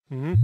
Yeah.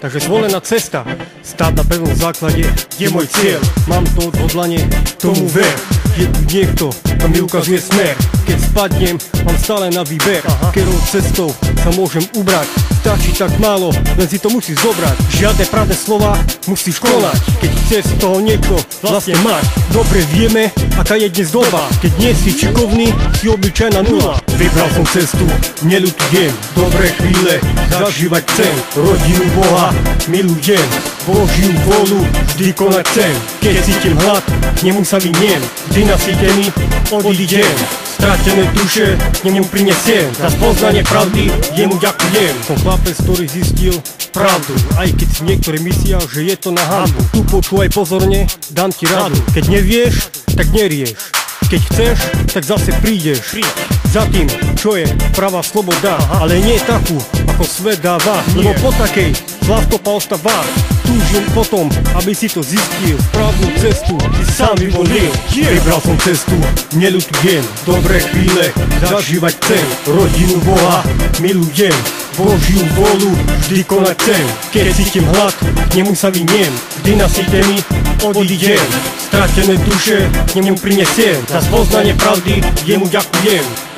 Takže zvolená cesta, stáť na pevnom základe je môj cieľ. Mám to odhodlanie, tomu ver. Je tu niekto, kto mi ukazuje smer. Keď spadnem, mám stále na výber. Ktorou cestou sa môžem ubrať. Stačí tak málo, len si to musíš zobrať. Žiadne právne slova musíš konať. Keď chceš z toho niečo vlastne mať. Dobre vieme, aká je dnes doba. Keď nie si šikovný, si obyčajná nula. Vybral som cestu, neľutujem. Dobré chvíle zažívať chcem. Rodinu Boha milujem. Božiu vôľu vždy konať chcem. Keď cítim hlad, k nemu sa vyniem. Vždy nasýtený odídem. Stratené duše k nemu prinesiem. Za spoznanie pravdy jemu ďakujem. Som chlapec, ktorý zistil pravdu. Aj keď si niektorí myslia, že je to na hanbu. Tu počúvaj pozorne, dám ti radu. Keď nevieš, tak nerieš. Keď chceš, tak zase prídeš za tým, čo je pravá sloboda. Ale nie takú, ako svet dáva. Lebo po takej zlastopa ostáva. Túžim potom, aby si to zistil. Správnu cestu si sám vyvolil. Vybral som cestu, neľutujem. Dobré chvíle zažívať chcem. Rodinu Boha milujem. Božiu vôľu vždy konať chcem. Keď cítim hlad, k nemu sa vyniem. Vždy nasýtený odídem. Stratené duše k nemu prinesiem. Za spoznanie pravdy jemu ďakujem.